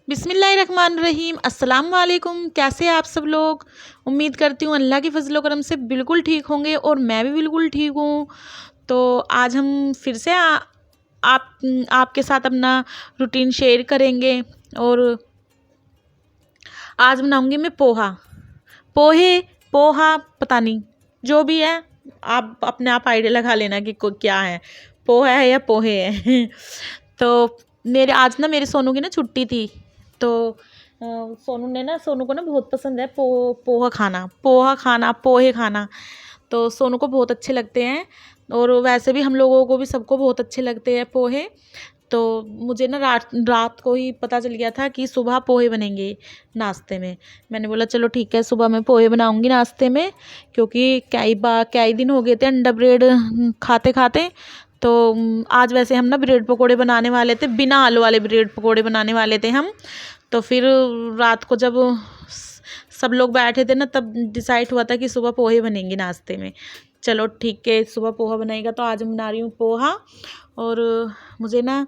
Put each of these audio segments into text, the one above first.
बिस्मिल्लाहिर्रहमानिर्रहीम। अस्सलाम वालेकुम। कैसे हैं आप सब लोग। उम्मीद करती हूँ अल्लाह की फजलो करम से बिल्कुल ठीक होंगे और मैं भी बिल्कुल ठीक हूँ। तो आज हम फिर से आप आपके साथ अपना रूटीन शेयर करेंगे। और आज बनाऊंगी मैं पोहा, पोहे, पोहा, पता नहीं जो भी है, आप अपने आप आइडिया लगा लेना कि क्या है, पोहा है या पोहे है। तो मेरे आज ना मेरे सोनू की ना छुट्टी थी। तो सोनू को ना बहुत पसंद है पोहा खाना, पोहे खाना। तो सोनू को बहुत अच्छे लगते हैं और वैसे भी हम लोगों को भी सबको बहुत अच्छे लगते हैं पोहे। तो मुझे ना रात को ही पता चल गया था कि सुबह पोहे बनेंगे नाश्ते में। मैंने बोला चलो ठीक है, सुबह मैं पोहे बनाऊंगी नाश्ते में, क्योंकि क्या ही दिन हो गए थे अंडा ब्रेड खाते खाते। तो आज वैसे हम ना ब्रेड पकोड़े बनाने वाले थे, बिना आलू वाले ब्रेड पकोड़े बनाने वाले थे हम। तो फिर रात को जब सब लोग बैठे थे ना, तब डिसाइड हुआ था कि सुबह पोहे बनेंगे नाश्ते में। चलो ठीक है, सुबह पोहा बनेगा। तो आज मैं बना रही हूँ पोहा। और मुझे ना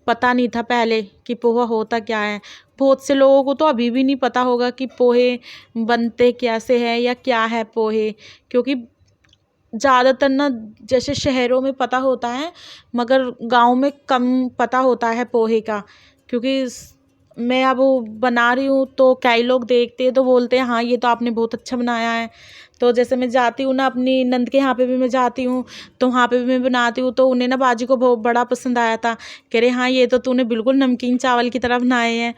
पता नहीं था पहले कि पोहा होता क्या है। बहुत से लोगों को तो अभी भी नहीं पता होगा कि पोहे बनते कैसे हैं या क्या है पोहे, क्योंकि ज़्यादातर ना जैसे शहरों में पता होता है मगर गांव में कम पता होता है पोहे का। क्योंकि मैं अब बना रही हूँ तो कई लोग देखते हैं तो बोलते हैं हाँ ये तो आपने बहुत अच्छा बनाया है। तो जैसे मैं जाती हूँ ना अपनी नंद के यहाँ पे भी मैं जाती हूँ, तो वहाँ पे भी मैं बनाती हूँ। तो उन्हें ना बाजी को बहुत बड़ा पसंद आया था, कह रहे हाँ ये तो तूने बिल्कुल नमकीन चावल की तरह बनाए हैं।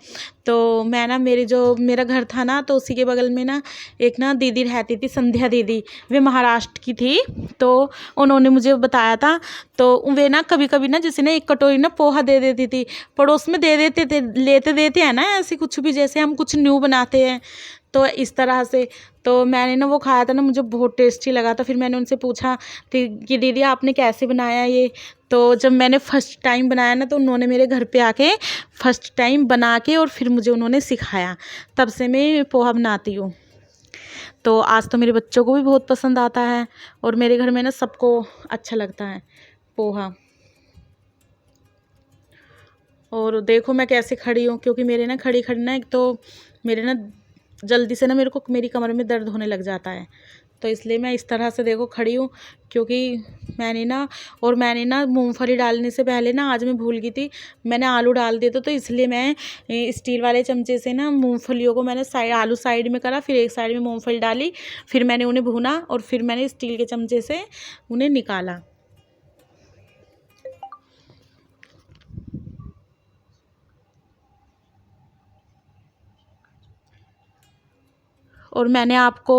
तो मैं ना मेरा घर था ना, तो उसी के बगल में ना एक ना दीदी रहती थी, संध्या दीदी। वे महाराष्ट्र की थी। तो उन्होंने मुझे बताया था। तो वे ना कभी कभी ना जैसे ना एक कटोरी ना पोहा दे देती थी, पड़ोस में दे देते थे, लेते देते हैं ना ऐसे कुछ भी, जैसे हम कुछ न्यू बनाते हैं तो इस तरह से। तो मैंने ना वो खाया था ना, मुझे बहुत टेस्टी लगा था। फिर मैंने उनसे पूछा कि दीदी आपने कैसे बनाया ये। तो जब मैंने फर्स्ट टाइम बनाया ना, तो उन्होंने मेरे घर पे आके फर्स्ट टाइम बना के और फिर मुझे उन्होंने सिखाया। तब से मैं पोहा बनाती हूँ। तो आज तो मेरे बच्चों को भी बहुत पसंद आता है और मेरे घर में ना सबको अच्छा लगता है पोहा। और देखो मैं कैसे खड़ी हूँ, क्योंकि मेरे ना खड़ी खड़ी ना, एक तो मेरे ना जल्दी से ना मेरी कमर में दर्द होने लग जाता है। तो इसलिए मैं इस तरह से देखो खड़ी हूँ। क्योंकि मैंने ना मूंगफली डालने से पहले ना, आज मैं भूल गई थी, मैंने आलू डाल दिए तो इसलिए मैं स्टील वाले चमचे से ना मूंगफलियों को मैंने आलू साइड में करा, फिर एक साइड में मूंगफली डाली, फिर मैंने उन्हें भूना और फिर मैंने स्टील के चमचे से उन्हें निकाला। और मैंने आपको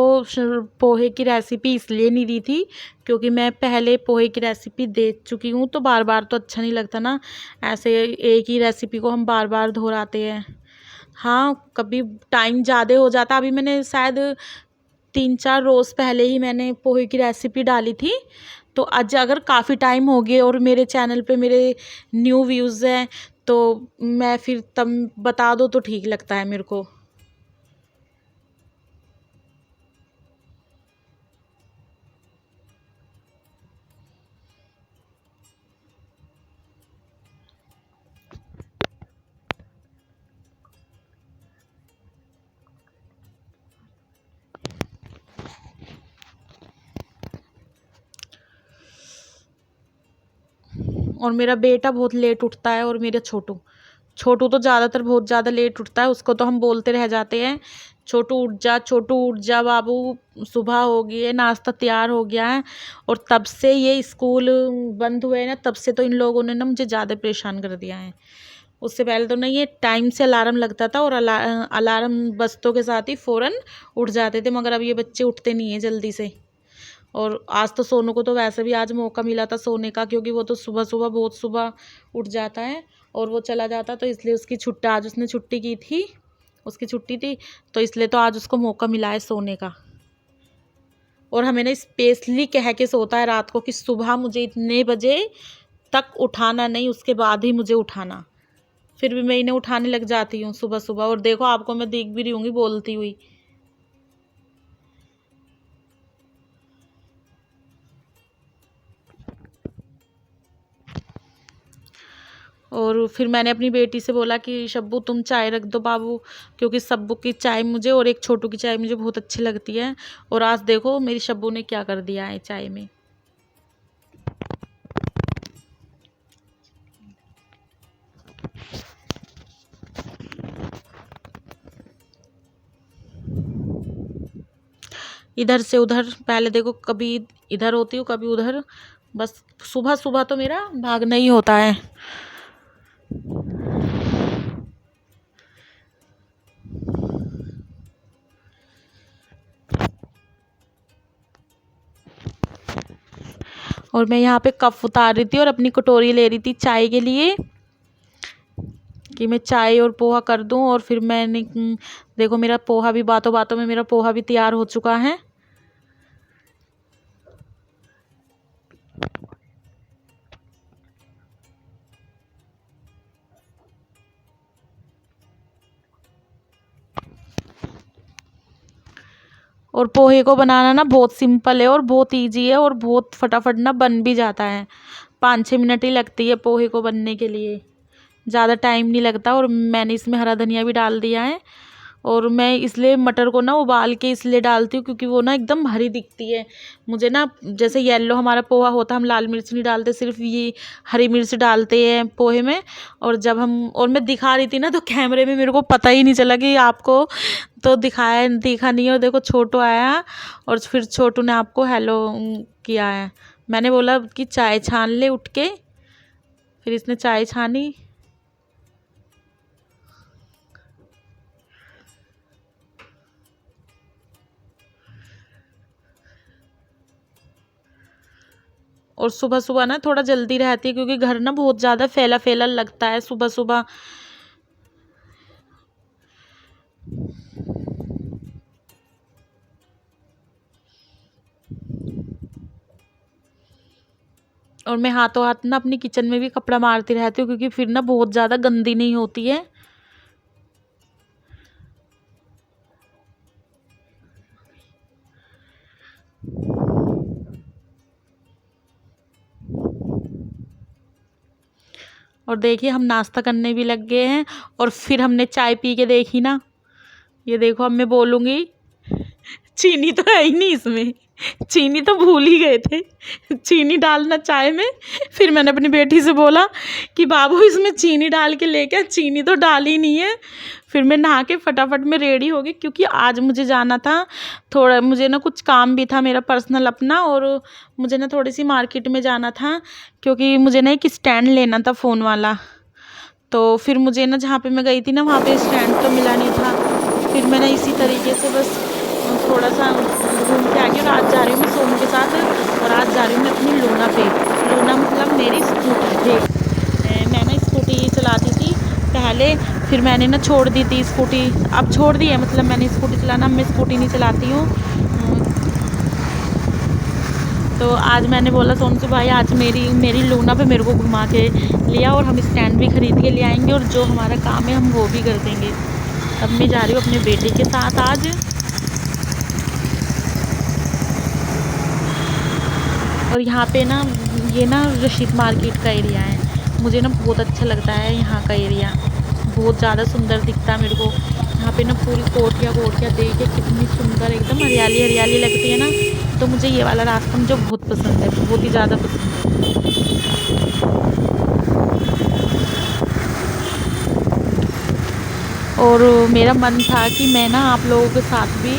पोहे की रेसिपी इसलिए नहीं दी थी क्योंकि मैं पहले पोहे की रेसिपी दे चुकी हूँ, तो बार बार तो अच्छा नहीं लगता ना, ऐसे एक ही रेसिपी को हम बार बार दोहराते हैं। हाँ कभी टाइम ज़्यादा हो जाता, अभी मैंने शायद 3-4 रोज़ पहले ही मैंने पोहे की रेसिपी डाली थी। तो आज अगर काफ़ी टाइम हो गया और मेरे चैनल पे मेरे न्यू व्यूज़ हैं, तो मैं फिर तब बता दो तो ठीक लगता है मेरे को। और मेरा बेटा बहुत लेट उठता है और मेरा छोटू छोटू तो ज़्यादातर बहुत ज़्यादा लेट उठता है, उसको तो हम बोलते रह जाते हैं छोटू उठ जा, छोटू उठ जा बाबू, सुबह हो गई है, नाश्ता तैयार हो गया है। और तब से ये स्कूल बंद हुए ना, तब से तो इन लोगों ने ना मुझे ज़्यादा परेशान कर दिया है। उससे पहले तो ना ये टाइम से अलार्म लगता था और अलार्म बजतों के साथ ही फ़ौरन उठ जाते थे, मगर अब ये बच्चे उठते नहीं हैं जल्दी से। और आज तो सोनू को तो वैसे भी आज मौका मिला था सोने का, क्योंकि वो तो सुबह सुबह बहुत सुबह उठ जाता है और वो चला जाता, तो इसलिए उसकी छुट्टी, आज उसने छुट्टी की थी, उसकी छुट्टी थी, तो इसलिए तो आज उसको मौका मिला है सोने का। और हमें ना स्पेशली कह के सोता है रात को कि सुबह मुझे इतने बजे तक उठाना नहीं, उसके बाद ही मुझे उठाना। फिर भी मैं इन्हें उठाने लग जाती हूँ सुबह सुबह, और देखो आपको मैं देख भी रही हूँगी बोलती हुई। और फिर मैंने अपनी बेटी से बोला कि शब्बू तुम चाय रख दो बाबू, क्योंकि शब्बू की चाय मुझे और एक छोटू की चाय मुझे बहुत अच्छी लगती है। और आज देखो मेरी शब्बू ने क्या कर दिया है चाय में। इधर से उधर, पहले देखो कभी इधर होती हूँ कभी उधर, बस सुबह सुबह तो मेरा भागना ही होता है। और मैं यहाँ पे कप उतार रही थी और अपनी कटोरी ले रही थी चाय के लिए कि मैं चाय और पोहा कर दूं। और फिर मैंने देखो मेरा पोहा भी, बातों बातों में मेरा पोहा भी तैयार हो चुका है। और पोहे को बनाना ना बहुत सिंपल है और बहुत इजी है और बहुत फटाफट ना बन भी जाता है। 5-6 मिनट ही लगती है पोहे को बनने के लिए, ज़्यादा टाइम नहीं लगता। और मैंने इसमें हरा धनिया भी डाल दिया है। और मैं इसलिए मटर को ना उबाल के इसलिए डालती हूँ क्योंकि वो ना एकदम हरी दिखती है मुझे ना। जैसे येलो हमारा पोहा होता है, हम लाल मिर्च नहीं डालते, सिर्फ ये हरी मिर्च डालते हैं पोहे में। और जब और मैं दिखा रही थी ना तो कैमरे में मेरे को पता ही नहीं चला कि आपको तो दिखा नहीं है। और देखो छोटू आया और फिर छोटू ने आपको हेलो किया है। मैंने बोला कि चाय छान ले उठ के, फिर इसने चाय छानी। और सुबह सुबह ना थोड़ा जल्दी रहती है क्योंकि घर ना बहुत ज़्यादा फैला फैला लगता है सुबह सुबह। और मैं हाथों हाथ ना अपनी किचन में भी कपड़ा मारती रहती हूँ क्योंकि फिर ना बहुत ज़्यादा गंदी नहीं होती है। और देखिए हम नाश्ता करने भी लग गए हैं। और फिर हमने चाय पी के देखी ना, ये देखो अब मैं बोलूँगी चीनी तो है ही नहीं इसमें, चीनी तो भूल ही गए थे चीनी डालना चाय में। फिर मैंने अपनी बेटी से बोला कि बाबू इसमें चीनी डाल के लेके, चीनी तो डाली नहीं है। फिर मैं नहा के फटाफट में रेडी हो गई क्योंकि आज मुझे जाना था, थोड़ा मुझे ना कुछ काम भी था मेरा पर्सनल अपना। और मुझे ना थोड़ी सी मार्केट में जाना था क्योंकि मुझे ना एक स्टैंड लेना था फ़ोन वाला। तो फिर मुझे ना जहाँ पे मैं गई थी ना वहाँ पे स्टैंड तो मिला नहीं था। फिर मैंने इसी तरीके से बस थोड़ा सा घूम के आ गई। और आज जा रही हूँ मैं सोनू के साथ, और आज जा रही हूँ मैं अपनी लूना पे। लूना मतलब मेरी स्कूटी पे। मैं ना स्कूटी चलाती थी पहले, फिर मैंने ना छोड़ दी थी स्कूटी, अब छोड़ दी है, मतलब मैंने स्कूटी चलाना, मैं स्कूटी नहीं चलाती हूँ। तो आज मैंने बोला सोनू से भाई आज मेरी लूना पे मेरे को घुमा के लिया, और हम स्टैंड भी ख़रीद के ले आएंगे और जो हमारा काम है हम वो भी कर देंगे। अब मैं जा रही हूँ अपने बेटे के साथ आज। और यहाँ पे ना ये ना रशीद मार्केट का एरिया है, मुझे ना बहुत अच्छा लगता है यहाँ का एरिया, बहुत ज़्यादा सुंदर दिखता है मेरे को। यहाँ पे ना पूरी कोठियाँ देख के कितनी सुंदर एकदम हरियाली हरियाली लगती है ना। तो मुझे ये वाला रास्ता मुझे बहुत पसंद है, बहुत ही ज़्यादा पसंद है। और मेरा मन था कि मैं ना आप लोगों के साथ भी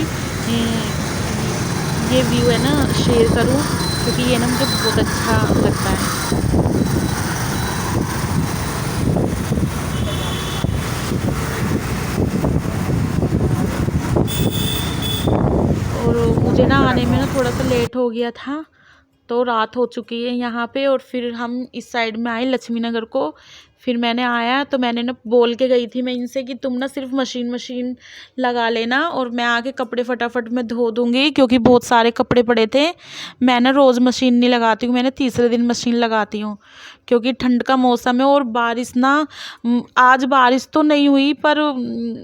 ये व्यू है ना शेयर करूं, क्योंकि ये ना मुझे बहुत अच्छा लगता है। और मुझे ना आने में ना थोड़ा सा लेट हो गया था, तो रात हो चुकी है यहाँ पे। और फिर हम इस साइड में आए लक्ष्मी नगर को। फिर मैंने आया तो मैंने ना बोल के गई थी मैं इनसे कि तुम ना सिर्फ मशीन लगा लेना, और मैं आके कपड़े फटाफट में धो दूँगी, क्योंकि बहुत सारे कपड़े पड़े थे। मैं ना रोज़ मशीन नहीं लगाती हूँ, मैंने तीसरे दिन मशीन लगाती हूँ, क्योंकि ठंड का मौसम है। और बारिश ना आज बारिश तो नहीं हुई, पर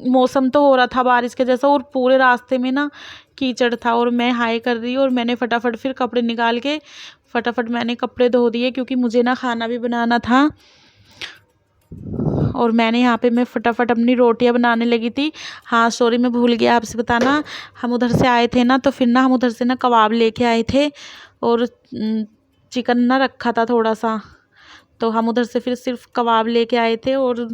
मौसम तो हो रहा था बारिश के जैसा, और पूरे रास्ते में ना कीचड़ था। और मैं हाय कर रही, और मैंने फटाफट फिर कपड़े निकाल के फटाफट मैंने कपड़े धो दिए, क्योंकि मुझे ना खाना भी बनाना था। और मैंने यहाँ पे मैं फटाफट अपनी रोटियां बनाने लगी थी। हाँ सॉरी, मैं भूल गया आपसे बताना, हम उधर से आए थे ना, तो फिर ना हम उधर से ना कबाब लेके आए थे और चिकन ना रखा था थोड़ा सा, तो हम उधर से फिर सिर्फ कबाब लेके आए थे। और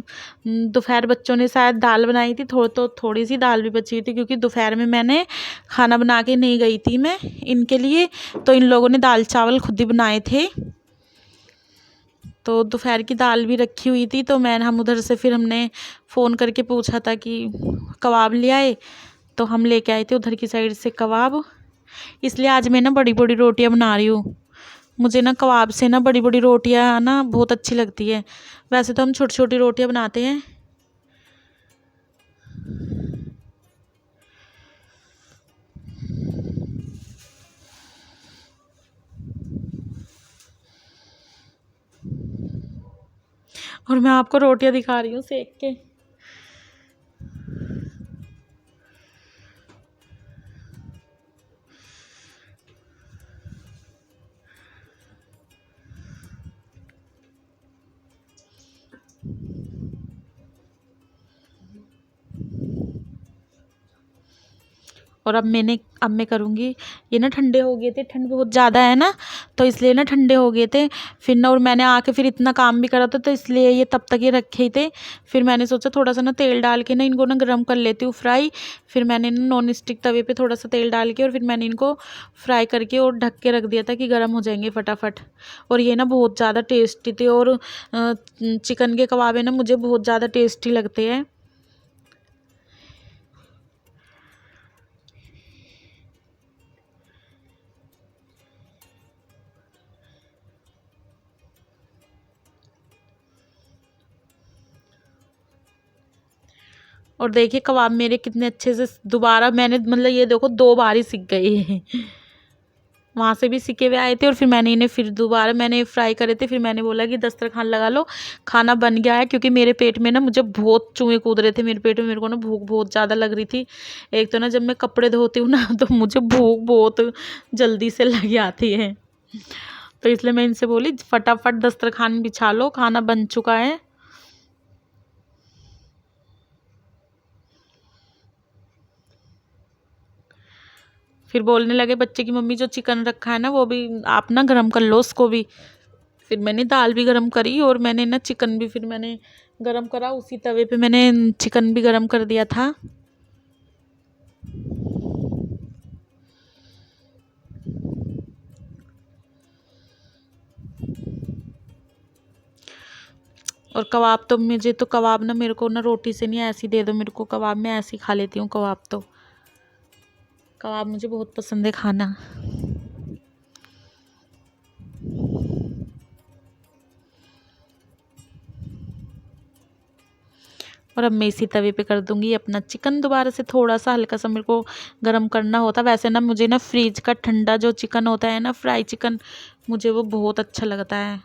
दोपहर बच्चों ने शायद दाल बनाई थी, थोड़ी सी दाल भी बची थी, क्योंकि दोपहर में मैंने खाना बना के नहीं गई थी मैं इनके लिए, तो इन लोगों ने दाल चावल खुद ही बनाए थे। तो दोपहर की दाल भी रखी हुई थी, तो हम उधर से फिर हमने फ़ोन करके पूछा था कि कबाब ले आए, तो हम लेके आए थे उधर की साइड से कबाब। इसलिए आज मैं ना बड़ी बड़ी रोटियां बना रही हूँ। मुझे ना कबाब से ना बड़ी बड़ी रोटियां ना बहुत अच्छी लगती है। वैसे तो हम छोटी छोटी रोटियां बनाते हैं। और मैं आपको रोटियां दिखा रही हूँ सेक के। और अब मैं करूँगी। ये ना ठंडे हो गए थे, ठंड बहुत ज़्यादा है ना, तो इसलिए ना ठंडे हो गए थे। फिर ना और मैंने आके फिर इतना काम भी करा था, तो इसलिए ये तब तक ये रखे ही थे। फिर मैंने सोचा थोड़ा सा ना तेल डाल के ना इनको ना गर्म कर लेती हूँ फ्राई। फिर मैंने ना नॉन स्टिक तवे पे थोड़ा सा तेल डाल के और फिर मैंने इनको फ्राई करके और ढक के रख दिया था कि गर्म हो जाएंगे फटाफट। और ये ना बहुत ज़्यादा टेस्टी थे। और चिकन के कबाब है ना, मुझे बहुत ज़्यादा टेस्टी लगते हैं। और देखिए कबाब मेरे कितने अच्छे से दोबारा मैंने मतलब ये देखो 2 बार ही सिक गए हैं। वहाँ से भी सिके हुए आए थे और फिर मैंने इन्हें फिर दोबारा मैंने फ्राई करे थे। फिर मैंने बोला कि दस्तरखान लगा लो, खाना बन गया है। क्योंकि मेरे पेट में ना मुझे बहुत चूहे कूद रहे थे मेरे पेट में, मेरे को ना भूख बहुत ज़्यादा लग रही थी। एक तो ना जब मैं कपड़े धोती हूँ ना तो मुझे भूख बहुत जल्दी से लग आती है। तो इसलिए मैं इनसे बोली फटाफट दस्तरखान बिछा लो, खाना बन चुका है। फिर बोलने लगे बच्चे की मम्मी जो चिकन रखा है ना वो भी आप ना गरम कर लो उसको भी। फिर मैंने दाल भी गरम करी और मैंने ना चिकन भी फिर मैंने गरम करा, उसी तवे पे मैंने चिकन भी गरम कर दिया था। और कबाब तो कबाब ना मेरे को ना रोटी से नहीं, ऐसी दे दो मेरे को कबाब, मैं ऐसे ही खा लेती हूँ कबाब। तो कबाब मुझे बहुत पसंद है खाना। और अब मैं इसी तवे पे कर दूंगी अपना चिकन दोबारा से। थोड़ा सा हल्का सा मेरे को गरम करना होता। वैसे ना मुझे ना फ्रिज का ठंडा जो चिकन होता है ना, फ्राई चिकन, मुझे वो बहुत अच्छा लगता है।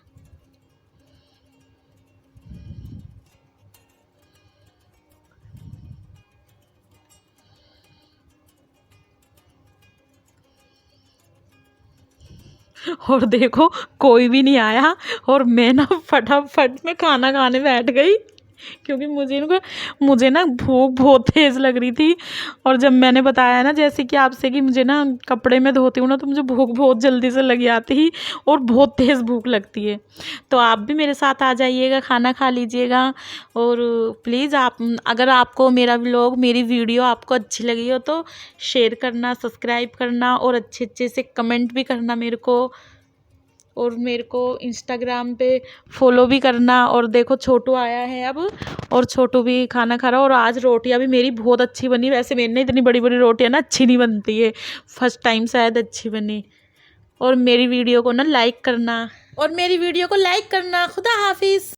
और देखो कोई भी नहीं आया और मैं ना फटाफट में खाना खाने बैठ गई। क्योंकि मुझे ना भूख बहुत तेज़ लग रही थी। और जब मैंने बताया ना जैसे कि आपसे कि मुझे ना कपड़े में धोती हूँ ना, तो मुझे भूख बहुत जल्दी से लग जाती और बहुत तेज़ भूख लगती है। तो आप भी मेरे साथ आ जाइएगा, खाना खा लीजिएगा। और प्लीज़ आप, अगर आपको मेरा व्लॉग, मेरी वीडियो आपको अच्छी लगी हो तो शेयर करना, सब्सक्राइब करना और अच्छे अच्छे से कमेंट भी करना मेरे को। और मेरे को इंस्टाग्राम पे फॉलो भी करना। और देखो छोटू आया है अब, और छोटू भी खाना खा रहा है। और आज रोटियां भी मेरी बहुत अच्छी बनी। वैसे मेरे ना इतनी बड़ी बड़ी रोटियां ना अच्छी नहीं बनती है, फर्स्ट टाइम शायद अच्छी बनी। और मेरी वीडियो को लाइक करना खुदा हाफिज़।